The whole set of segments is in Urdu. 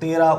13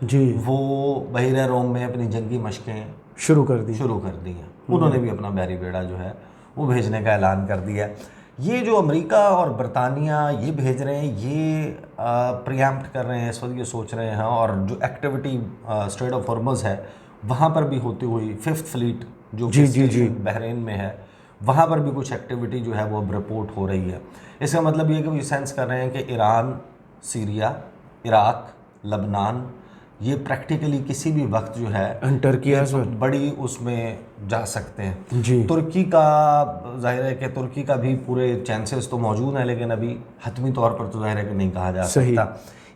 جی وہ بحیرہ روم میں اپنی جنگی مشقیں شروع کر دی ہیں. انہوں نے بھی اپنا بحری بیڑا جو ہے وہ بھیجنے کا اعلان کر دیا. یہ جو امریکہ اور برطانیہ یہ بھیج رہے ہیں، یہ پریامپٹ کر رہے ہیں اس وقت، یہ سوچ رہے ہیں. اور جو ایکٹیویٹی اسٹریٹ آف ہارمز ہے وہاں پر بھی ہوتی ہوئی، 5th فلیٹ جو کہ اسٹیشن بحرین میں ہے وہاں پر بھی کچھ ایکٹیویٹی جو ہے وہ اب رپورٹ ہو رہی ہے. اس کا مطلب یہ کہ وہ یہ سینس کر رہے ہیں کہ ایران، سیریا، عراق، لبنان یہ پریکٹیکلی کسی بھی وقت جو ہے ٹرکی بڑی اس میں جا سکتے ہیں. جی ترکی کا ظاہر ہے کہ ترکی کا بھی پورے چانسز تو موجود ہیں، لیکن ابھی حتمی طور پر تو ظاہر ہے کہ نہیں کہا جا سکتا.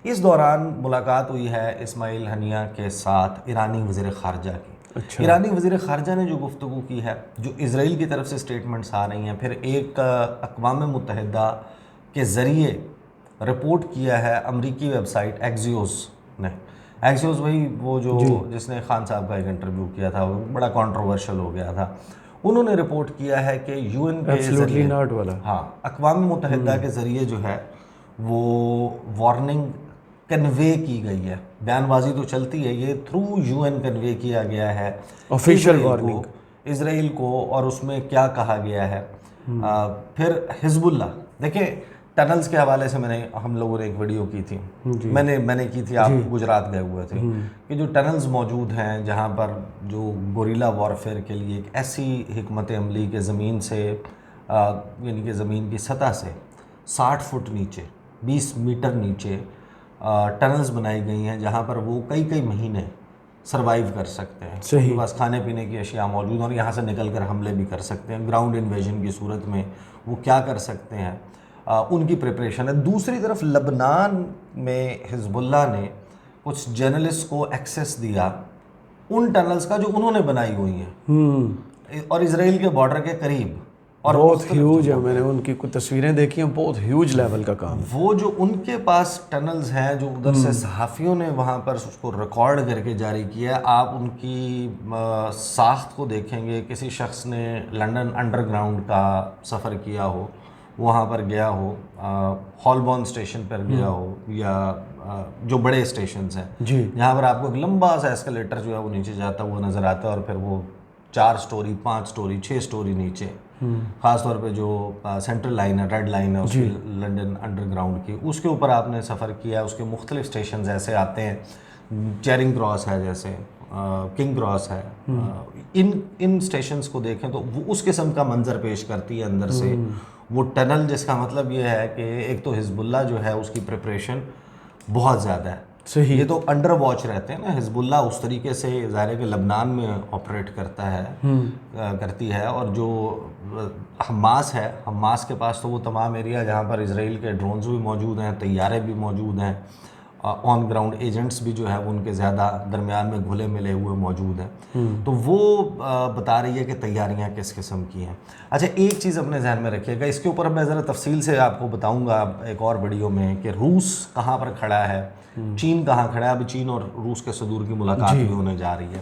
اس دوران ملاقات ہوئی ہے اسماعیل ہنیہ کے ساتھ ایرانی وزیر خارجہ کی. ایرانی وزیر خارجہ نے جو گفتگو کی ہے، جو اسرائیل کی طرف سے سٹیٹمنٹس آ رہی ہیں، پھر ایک اقوام متحدہ کے ذریعے رپورٹ کیا ہے امریکی ویب سائٹ ایکزیوس نے. ایکزیوس وہی وہ جو جس نے خان صاحب کا ایک انٹرویو کیا تھا، وہ بڑا کنٹروورشل ہو گیا تھا. انہوں نے رپورٹ کیا ہے کہ یو این کے ذریعے، اقوام متحدہ کے ذریعے جو ہے وہ وارننگ کنوے کی گئی ہے. بیان بازی تو چلتی ہے، یہ تھرو یو این کنوے کیا گیا ہے آفیشیل وارننگ اسرائیل کو. اور اس میں کیا کہا گیا ہے؟ پھر حزب اللہ، دیکھیں ٹنلز کے حوالے سے ہم لوگوں نے ایک ویڈیو کی تھی، میں نے کی تھی، آپ گجرات گئے ہوئے تھے، کہ جو ٹنلز موجود ہیں جہاں پر جو گوریلا وارفیئر کے لیے ایک ایسی حکمت عملی کے زمین سے یعنی کہ زمین کی سطح سے 60 فٹ نیچے، 20 میٹر نیچے ٹنلز بنائی گئی ہیں جہاں پر وہ کئی مہینے سروائیو کر سکتے ہیں. ان کے پاس کھانے پینے کی اشیاء موجود ہیں اور یہاں سے نکل کر حملے بھی کر سکتے ہیں. گراؤنڈ انویژن کی صورت میں وہ کیا کر سکتے ہیں، ان کی پریپریشن ہے. دوسری طرف لبنان میں حزب اللہ نے کچھ جرنلسٹ کو ایکسیس دیا ان ٹنلز کا جو انہوں نے بنائی ہوئی ہیں اور اسرائیل کے بارڈر کے قریب، اور بہت ہیوج ہے. میں نے ان کی کچھ تصویریں دیکھی ہیں، بہت ہیوج لیول کا کام. وہ جو ان کے پاس ٹنلز ہیں جو ادھر سے صحافیوں نے وہاں پر اس کو ریکارڈ کر کے جاری کیا. آپ ان کی ساخت کو دیکھیں گے، کسی شخص نے لنڈن انڈر گراؤنڈ کا سفر کیا ہو، وہاں پر گیا ہو، ہالبورن اسٹیشن پر گیا ہو، یا جو بڑے اسٹیشنز ہیں جہاں پر آپ کو ایک لمبا سا ایسکلیٹر جو ہے وہ نیچے جاتا ہوا نظر آتا ہے، اور پھر وہ 4 سٹوری، 5 سٹوری، 6 سٹوری نیچے، خاص طور پہ جو سینٹرل لائن ہے، ریڈ لائن ہے اس کی لنڈن انڈر گراؤنڈ کی، اس کے اوپر آپ نے سفر کیا ہے. اس کے مختلف اسٹیشنز ایسے آتے ہیں، چیرنگ کراس ہے، جیسے کنگ کراس ہے. ان اسٹیشنز کو دیکھیں تو وہ اس قسم کا منظر پیش کرتی ہے اندر سے وہ ٹنل، جس کا مطلب یہ ہے کہ ایک تو حزب اللہ جو ہے اس کی پریپریشن بہت زیادہ ہے. یہ تو انڈر واچ رہتے ہیں نا. حزب اللہ اس طریقے سے ظاہر ہے کہ لبنان میں آپریٹ کرتی ہے، اور جو حماس ہے، حماس کے پاس تو وہ تمام ایریا جہاں پر اسرائیل کے ڈرونز بھی موجود ہیں، طیارے بھی موجود ہیں، آن گراؤنڈ ایجنٹس بھی جو ہے ان کے زیادہ درمیان میں گھلے ملے ہوئے موجود ہیں. تو وہ بتا رہی ہے کہ تیاریاں کس قسم کی ہیں. اچھا ایک چیز اپنے ذہن میں رکھیے گا، اس کے اوپر میں ذرا تفصیل سے آپ کو بتاؤں گا ایک اور ویڈیو میں، کہ روس کہاں پر کھڑا ہے، چین کہاں کھڑا ہے. ابھی چین اور روس کے صدور کی ملاقات بھی ہونے جا رہی ہے.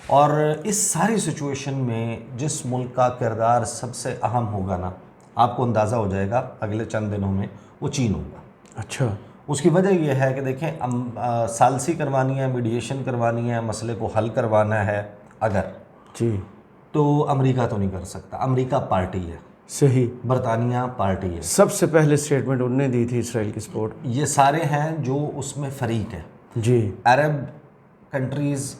اور اس ساری سچویشن میں جس ملک کا کردار سب سے اہم ہوگا نا، آپ کو اندازہ ہو جائے گا اگلے چند دنوں میں، وہ چین ہوگا. اچھا. اس کی وجہ یہ ہے کہ دیکھیں ثالثی کروانی ہے، میڈیشن کروانی ہے، مسئلے کو حل کروانا ہے اگر، تو امریکہ تو نہیں کر سکتا. امریکہ پارٹی ہے، صحیح، برطانیہ پارٹی ہے. سب سے پہلے اسٹیٹمنٹ انہوں نے دی تھی اسرائیل کی سپورٹ. یہ سارے ہیں جو اس میں فریق ہیں. Arab countries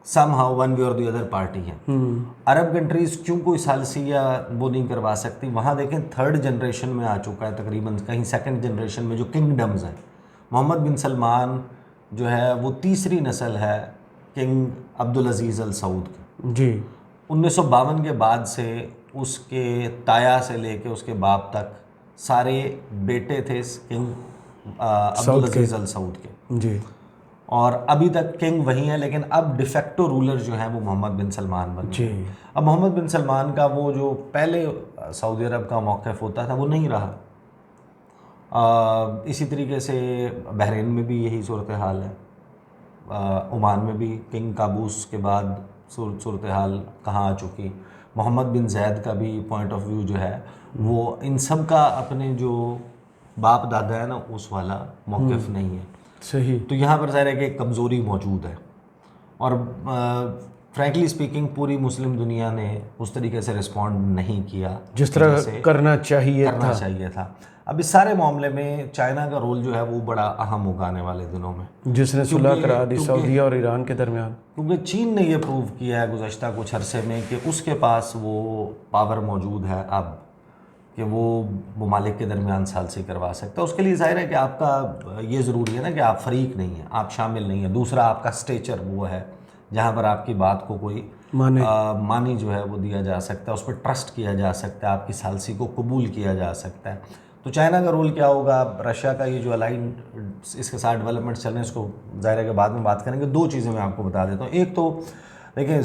somehow one way اور دی ادر پارٹی ہیں. عرب کنٹریز کیوں کوئی ثالثیہ وہ نہیں کروا سکتی؟ وہاں دیکھیں 3rd جنریشن میں آ چکا ہے تقریباً، کہیں 2nd جنریشن میں جو کنگڈمز ہیں. محمد بن سلمان جو ہے وہ 3ری نسل ہے کنگ عبدالعزیز السعود کی. 1952 کے بعد سے اس کے تایا سے لے کے اس کے باپ تک سارے بیٹے تھے کنگ عبدالعزیز السعود کے. اور ابھی تک کنگ وہی ہیں، لیکن اب ڈیفیکٹو رولر جو ہیں وہ محمد بن سلمان بنے. اب محمد بن سلمان کا وہ جو پہلے سعودی عرب کا موقف ہوتا تھا وہ نہیں رہا. اسی طریقے سے بحرین میں بھی یہی صورتحال ہے، عمان میں بھی کنگ قابوس کے بعد صورتحال کہاں آ چکی. محمد بن زید کا بھی پوائنٹ آف ویو جو ہے وہ ان سب کا اپنے جو باپ دادا ہے نا اس والا موقف نہیں ہے. صحیح. تو یہاں پر ظاہر ہے کہ ایک کمزوری موجود ہے، اور فرینکلی اسپیکنگ پوری مسلم دنیا نے اس طریقے سے رسپونڈ نہیں کیا جس طرح کرنا چاہیے تھا. اب اس سارے معاملے میں چائنا کا رول جو ہے وہ بڑا اہم ہوگا آنے والے دنوں میں، جس نے صلح کرا دی سعودیہ اور ایران کے درمیان. کیونکہ چین نے یہ پروو کیا ہے گزشتہ کچھ عرصے میں کہ اس کے پاس وہ پاور موجود ہے اب کہ وہ ممالک کے درمیان ثالثی کروا سکتا ہے. اس کے لیے ظاہر ہے کہ آپ کا یہ ضروری ہے نا کہ آپ فریق نہیں ہیں، آپ شامل نہیں ہیں. دوسرا آپ کا اسٹیچر وہ ہے جہاں پر آپ کی بات کو کوئی مانی جو ہے وہ دیا جا سکتا ہے، اس پہ ٹرسٹ کیا جا سکتا ہے، آپ کی ثالثی کو قبول کیا جا سکتا ہے. تو چائنا کا رول کیا ہوگا، رشیا کا یہ جو الائن اس کے ساتھ ڈیولپمنٹ چل رہے ہیں اس کو ظاہر ہے کہ بعد میں بات کریں گے. دو چیزیں میں آپ کو بتا دیتا ہوں. ایک تو دیکھیں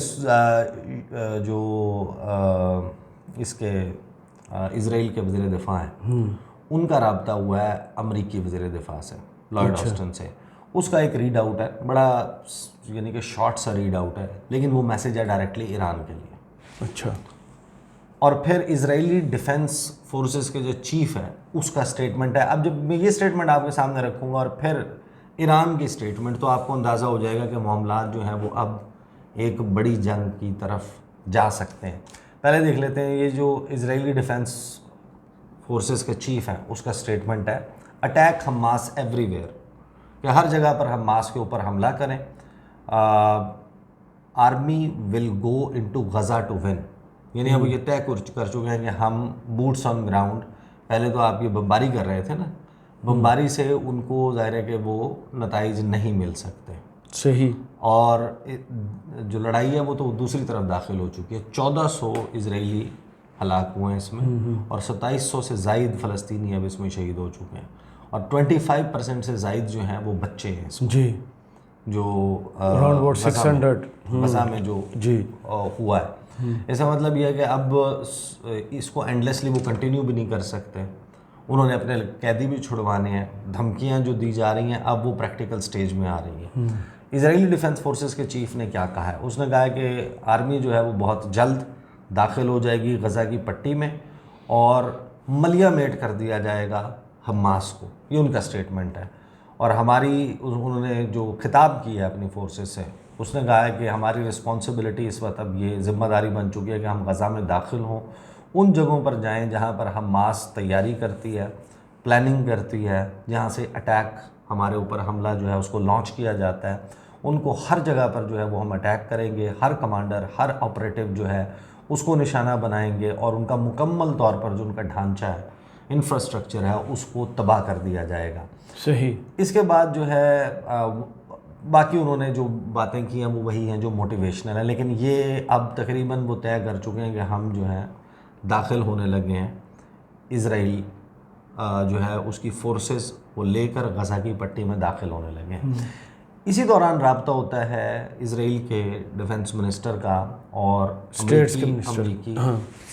جو اس کے اسرائیل کے وزیر دفاع ہیں ان کا رابطہ ہوا ہے امریکی وزیر دفاع سے، لارڈ آسٹن سے. اس کا ایک ریڈ آؤٹ ہے، بڑا یعنی کہ شارٹ سا ریڈ آؤٹ ہے، لیکن وہ میسیج ہے ڈائریکٹلی ایران کے لیے. اچھا. اور پھر اسرائیلی ڈیفنس فورسز کے جو چیف ہے اس کا اسٹیٹمنٹ ہے. اب جب میں یہ اسٹیٹمنٹ آپ کے سامنے رکھوں گا اور پھر ایران کی اسٹیٹمنٹ، تو آپ کو اندازہ ہو جائے گا کہ معاملات جو ہیں وہ اب ایک بڑی جنگ کی طرف جا سکتے ہیں. پہلے دیکھ لیتے ہیں یہ جو اسرائیلی ڈیفنس فورسز کے چیف ہیں اس کا اسٹیٹمنٹ ہے، اٹیک حماس ایوری ویئر، کہ ہر جگہ پر حماس کے اوپر حملہ کریں. Army will go into Gaza two one, یعنی اب یہ طے کر چکے ہیں کہ ہم بوٹس آن گراؤنڈ. پہلے تو آپ یہ بمباری کر رہے تھے نا، بمباری سے ان کو ظاہر ہے کہ وہ نتائج نہیں مل سکتے. صحیح. اور جو لڑائی ہے وہ تو دوسری طرف داخل ہو چکی ہے. 1400 اسرائیلی ہلاک ہوئے ہیں اس میں، اور 2700 سے زائد فلسطینی اب اس میں شہید ہو چکے ہیں، اور 25% سے زائد جو ہیں وہ بچے ہیں اس میں. جی. جو اراؤنڈ 600 غزہ میں جو ہوا ہے. اس کا مطلب یہ ہے کہ اب اس کو اینڈلیسلی وہ کنٹینیو بھی نہیں کر سکتے. انہوں نے اپنے قیدی بھی چھڑوانے ہیں، دھمکیاں جو دی جا رہی ہیں اب وہ پریکٹیکل سٹیج میں آ رہی ہیں. اسرائیلی ڈیفنس فورسز کے چیف نے کیا کہا ہے، اس نے کہا ہے کہ آرمی جو ہے وہ بہت جلد داخل ہو جائے گی غزہ کی پٹی میں اور ملیہ میٹ کر دیا جائے گا حماس کو. یہ ان کا سٹیٹمنٹ ہے. اور انہوں نے جو خطاب کیا ہے اپنی فورسز سے، اس نے کہا ہے کہ ہماری رسپانسبلٹی اس وقت اب یہ ذمہ داری بن چکی ہے کہ ہم غزہ میں داخل ہوں، ان جگہوں پر جائیں جہاں پر حماس تیاری کرتی ہے، پلاننگ کرتی ہے، جہاں سے اٹیک ہمارے اوپر حملہ جو ہے اس کو لانچ کیا جاتا ہے. ان کو ہر جگہ پر جو ہے وہ ہم اٹیک کریں گے، ہر کمانڈر، ہر آپریٹو جو ہے اس کو نشانہ بنائیں گے، اور ان کا مکمل طور پر جو ان کا ڈھانچہ ہے، انفراسٹرکچر ہے، اس کو تباہ کر دیا جائے گا. صحیح. اس کے بعد جو ہے باقی انہوں نے جو باتیں کی ہیں وہ وہی ہیں جو موٹیویشنل ہیں، لیکن یہ اب تقریباً وہ طے کر چکے ہیں کہ ہم جو ہیں داخل ہونے لگے ہیں. اسرائیل جو ہے اس کی فورسز وہ لے کر غزہ کی پٹی میں داخل ہونے لگے ہیں. اسی دوران رابطہ ہوتا ہے اسرائیل کے ڈیفنس منسٹر کا اور امریکی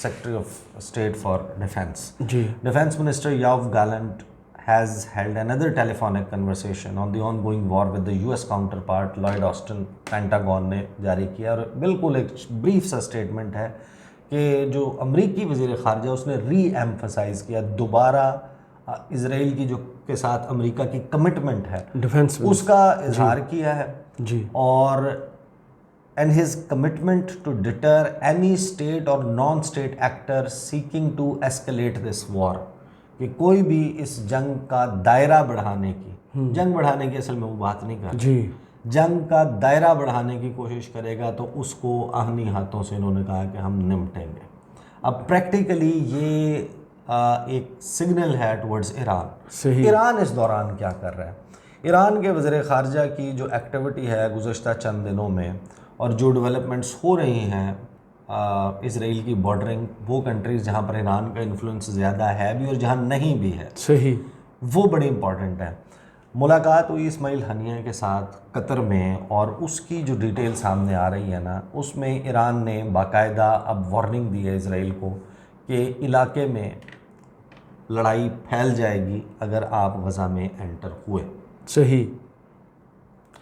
secretary of state for defence. Defence minister Yoav Gallant has held another telephonic conversation on the ongoing war with the US counterpart Lloyd Austin. Pentagon نے جاری کیا اور بالکل ایک بریف سا اسٹیٹمنٹ ہے کہ جو امریکی وزیر خارجہ اس نے ری ایمفسائز کیا دوبارہ اسرائیل کی جو کے ساتھ امریکہ کی کمٹمنٹ ہے ڈیفنس اس کا اظہار کیا ہے. اور and his commitment to deter any state or non-state actor seeking to escalate this war. کہ کوئی بھی اس جنگ کا دائرہ بڑھانے کی، جنگ بڑھانے کی اصل میں وہ بات نہیں کر رہے، جنگ کا دائرہ بڑھانے کی کوشش کرے گا تو اس کو آہنی ہاتھوں سے انہوں نے کہا کہ ہم نمٹیں گے. اب پریکٹیکلی یہ ایک سگنل ہے ٹورڈز ایران. ایران اس دوران کیا کر رہا ہے؟ ایران کے وزیر خارجہ کی جو ایکٹیویٹی ہے گزشتہ چند دنوں میں اور جو ڈیولپمنٹس ہو رہی ہیں اسرائیل کی بارڈرنگ، وہ کنٹریز جہاں پر ایران کا انفلوئنس زیادہ ہے بھی اور جہاں نہیں بھی ہے، صحیح، وہ بڑی امپورٹنٹ ہے. ملاقات ہوئی اسماعیل ہنیہ کے ساتھ قطر میں، اور اس کی جو ڈیٹیل سامنے آ رہی ہے نا، اس میں ایران نے باقاعدہ اب وارننگ دی ہے اسرائیل کو کہ علاقے میں لڑائی پھیل جائے گی اگر آپ غزہ میں انٹر ہوئے. صحیح.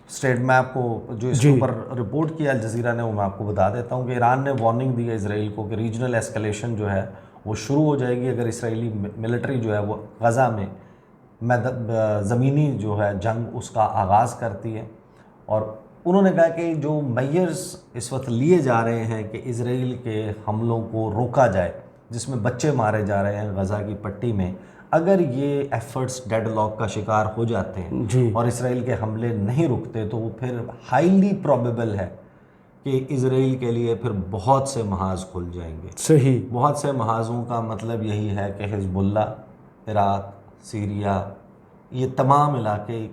اسٹیٹ میں آپ کو جو اس کے اوپر رپورٹ کیا الجزیرہ نے وہ میں آپ کو بتا دیتا ہوں کہ ایران نے وارننگ دی ہے اسرائیل کو کہ ریجنل ایسکلیشن جو ہے وہ شروع ہو جائے گی اگر اسرائیلی ملٹری جو ہے وہ غزہ میں زمینی جو ہے جنگ اس کا آغاز کرتی ہے. اور انہوں نے کہا کہ جو میئرز اس وقت لیے جا رہے ہیں کہ اسرائیل کے حملوں کو روکا جائے, جس میں بچے مارے جا رہے ہیں غزہ کی پٹی میں, اگر یہ ایفرٹس ڈیڈ لاک کا شکار ہو جاتے ہیں اور اسرائیل کے حملے نہیں رکتے تو وہ پھر ہائیلی پروبیبل ہے کہ اسرائیل کے لیے پھر بہت سے محاذ کھل جائیں گے. صحیح. بہت سے محاذوں کا مطلب یہی ہے کہ حزب اللہ, عراق, سیریا, یہ تمام علاقے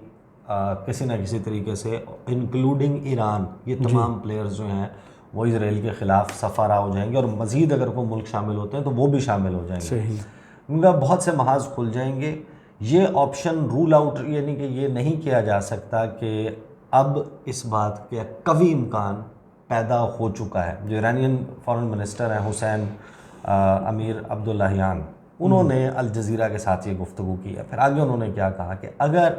کسی نہ کسی طریقے سے انکلوڈنگ ایران, یہ تمام پلیئرز جو ہیں وہ اسرائیل کے خلاف صفارہ ہو جائیں گے, اور مزید اگر کوئی ملک شامل ہوتے ہیں تو وہ بھی شامل ہو جائیں گے. صحیح. ان کا بہت سے محاذ کھل جائیں گے. یہ آپشن رول آؤٹ, یعنی کہ یہ نہیں کیا جا سکتا کہ اب اس بات کے قوی امکان پیدا ہو چکا ہے. جو ایرانین فارن منسٹر ہیں حسین امیر عبداللہیان, انہوں نے الجزیرہ کے ساتھ یہ گفتگو کی ہے. پھر آگے انہوں نے کیا کہا کہ اگر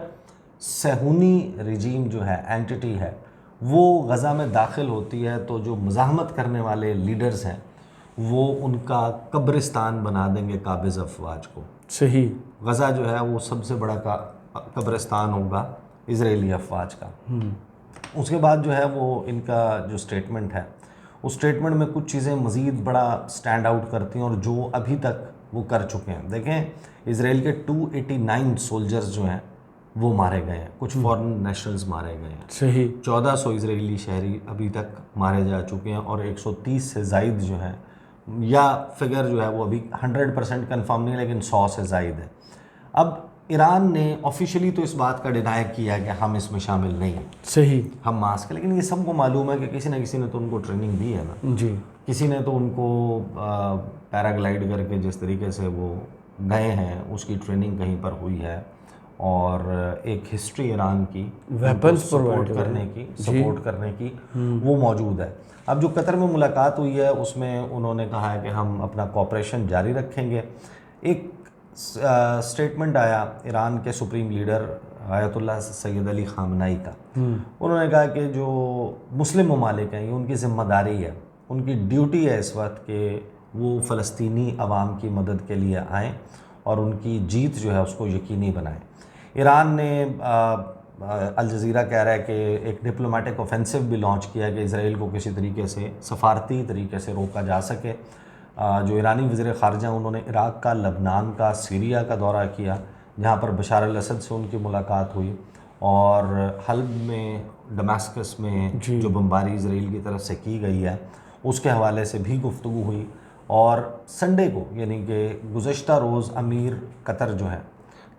صہیونی رجیم جو ہے, اینٹی ہے, وہ غزہ میں داخل ہوتی ہے تو جو مزاحمت کرنے والے لیڈرز ہیں وہ ان کا قبرستان بنا دیں گے قابض افواج کو. صحیح. غزہ جو ہے وہ سب سے بڑا قبرستان ہوگا اسرائیلی افواج کا. اس کے بعد جو ہے وہ ان کا جو سٹیٹمنٹ ہے, اس سٹیٹمنٹ میں کچھ چیزیں مزید بڑا سٹینڈ آؤٹ کرتی ہیں اور جو ابھی تک وہ کر چکے ہیں. دیکھیں, اسرائیل کے 289 سولجرز جو ہیں وہ مارے گئے ہیں, کچھ فورن نیشنلز مارے گئے ہیں. صحیح. 1400 اسرائیلی شہری ابھی تک مارے جا چکے ہیں, اور 130 سے زائد جو ہیں, یا فگر جو ہے وہ ابھی 100% کنفرم نہیں لیکن 100 سے زائد ہے. اب ایران نے آفیشلی تو اس بات کا ڈینائی کیا کہ ہم اس میں شامل نہیں ہیں. صحیح. ہم ماسک, لیکن یہ سب کو معلوم ہے کہ کسی نہ کسی نے تو ان کو ٹریننگ دی ہے نا. جی. کسی نے تو ان کو پیراگلائڈ کر کے جس طریقے سے وہ گئے ہیں اس کی ٹریننگ کہیں پر ہوئی ہے, اور ایک ہسٹری ایران کی ویپنز سپورٹ کرنے کی وہ موجود ہے. اب جو قطر میں ملاقات ہوئی ہے اس میں انہوں نے کہا ہے کہ ہم اپنا کوآپریشن جاری رکھیں گے. ایک سٹیٹمنٹ آیا ایران کے سپریم لیڈر آیت اللہ سید علی خامنائی کا. انہوں نے کہا کہ جو مسلم ممالک ہیں یہ ان کی ذمہ داری ہے, ان کی ڈیوٹی ہے اس وقت کہ وہ فلسطینی عوام کی مدد کے لیے آئیں اور ان کی جیت جو ہے اس کو یقینی بنائیں. ایران نے الجزیرہ کہہ رہا ہے کہ ایک ڈپلومیٹک اوفینسو بھی لانچ کیا کہ اسرائیل کو کسی طریقے سے سفارتی طریقے سے روکا جا سکے. جو ایرانی وزیر خارجہ انہوں نے عراق کا, لبنان کا, سیریا کا دورہ کیا جہاں پر بشار الاسد سے ان کی ملاقات ہوئی, اور حلب میں, ڈماسکس میں جو بمباری اسرائیل کی طرف سے کی گئی ہے اس کے حوالے سے بھی گفتگو ہوئی. اور سنڈے کو یعنی کہ گزشتہ روز امیر قطر جو ہے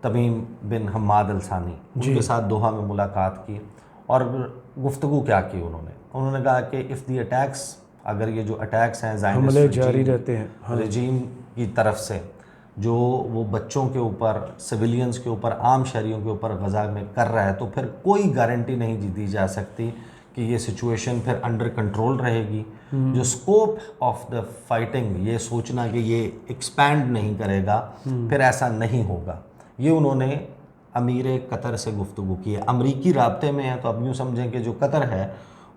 تمیم بن حماد الثانی, ان کے ساتھ دوحہ میں ملاقات کی. اور گفتگو کیا کی انہوں نے کہا کہ اف دی اٹیکس, اگر یہ جو اٹیکس ہیں حملے جاری رہتے ہیں رجیم کی طرف سے, جو وہ بچوں کے اوپر, سویلینز کے اوپر, عام شہریوں کے اوپر غزہ میں کر رہا ہے, تو پھر کوئی گارنٹی نہیں دی جا سکتی کہ یہ سچویشن پھر انڈر کنٹرول رہے گی. جو سکوپ آف دا فائٹنگ, یہ سوچنا کہ یہ ایکسپینڈ نہیں کرے گا, پھر ایسا نہیں ہوگا. یہ انہوں نے امیر قطر سے گفتگو کی ہے. امریکی رابطے میں ہے تو اب یوں سمجھیں کہ جو قطر ہے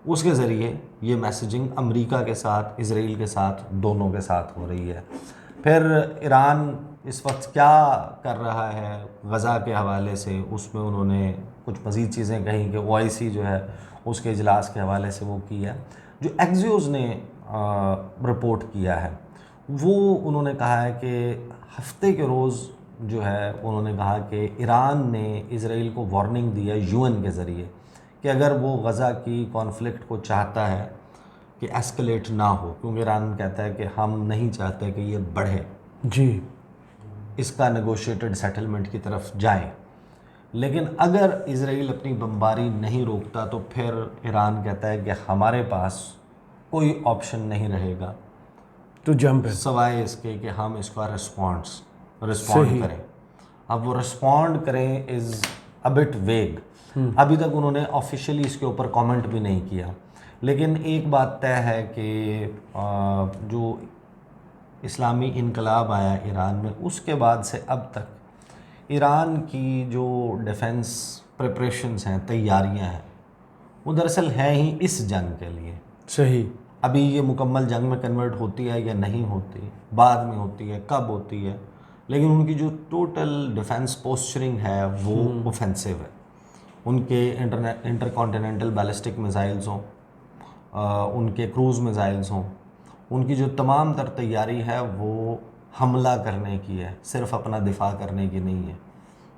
اس کے ذریعے یہ میسیجنگ امریکہ کے ساتھ, اسرائیل کے ساتھ, دونوں کے ساتھ ہو رہی ہے. پھر ایران اس وقت کیا کر رہا ہے غزہ کے حوالے سے, اس میں انہوں نے کچھ مزید چیزیں کہیں کہ OIC جو ہے اس کے اجلاس کے حوالے سے وہ کی ہے. جو ایکزیوز نے رپورٹ کیا ہے وہ انہوں نے کہا ہے کہ ہفتے کے روز جو ہے انہوں نے کہا کہ ایران نے اسرائیل کو وارننگ دی ہے UN کے ذریعے کہ اگر وہ غزہ کی کانفلکٹ کو چاہتا ہے کہ ایسکلیٹ نہ ہو, کیونکہ ایران کہتا ہے کہ ہم نہیں چاہتے کہ یہ بڑھے, جی, اس کا نیگوشیٹڈ سیٹلمنٹ کی طرف جائیں. لیکن اگر اسرائیل اپنی بمباری نہیں روکتا تو پھر ایران کہتا ہے کہ ہمارے پاس کوئی آپشن نہیں رہے گا تو جمپ ہے سوائے اس کے کہ ہم اس کا رسپونڈ کریں. اب وہ رسپونڈ کریں از اے بٹ ویگ. ابھی تک انہوں نے آفیشیلی اس کے اوپر کامنٹ بھی نہیں کیا, لیکن ایک بات طے ہے کہ جو اسلامی انقلاب آیا ایران میں اس کے بعد سے اب تک ایران کی جو ڈیفنس پریپریشنز ہیں, تیاریاں ہیں, وہ دراصل ہیں ہی اس جنگ کے لیے. صحیح. ابھی یہ مکمل جنگ میں کنورٹ ہوتی ہے یا نہیں ہوتی, بعد میں ہوتی ہے, کب ہوتی ہے, لیکن ان کی جو ٹوٹل ڈیفنس پوسچرنگ ہے وہ اوفینسو ہے. ان کے انٹر کانٹیننٹل بیلسٹک میزائلز ہوں، ان کے کروز میزائلز ہوں، ان کی جو تمام تر تیاری ہے وہ حملہ کرنے کی ہے، صرف اپنا دفاع کرنے کی نہیں ہے.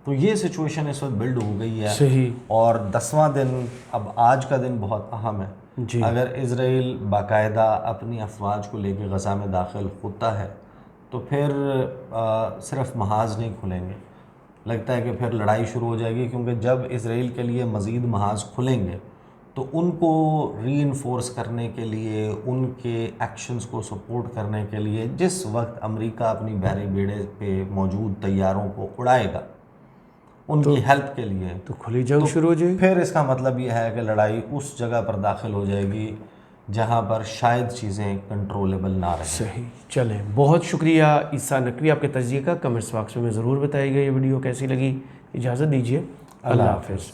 تو یہ سچویشن اس وقت بلڈ ہو گئی ہے. صحیح. اور 10واں دن، اب آج کا دن بہت اہم ہے. جی. اگر اسرائیل باقاعدہ اپنی افواج کو لے کے غزہ میں داخل ہوتا ہے تو پھر صرف محاذ نہیں کھلیں گے، لگتا ہے کہ پھر لڑائی شروع ہو جائے گی. کیونکہ جب اسرائیل کے لیے مزید محاذ کھلیں گے تو ان کو ری انفورس کرنے کے لیے، ان کے ایکشنز کو سپورٹ کرنے کے لیے، جس وقت امریکہ اپنی بحری بیڑے پہ موجود طیاروں کو اڑائے گا ان کی ہیلپ کے لیے، تو کھلی جنگ شروع ہو جائے گی. پھر اس کا مطلب یہ ہے کہ لڑائی اس جگہ پر داخل ہو جائے گی جہاں پر شاید چیزیں کنٹرولبل نہ رہیں. صحیح. چلیں، بہت شکریہ عیسیٰ نقوی، آپ کے تجزیے کا کمنٹس باکس میں ضرور بتائیے گا. یہ ویڈیو کیسی لگی. اجازت دیجیے. اللہ حافظ.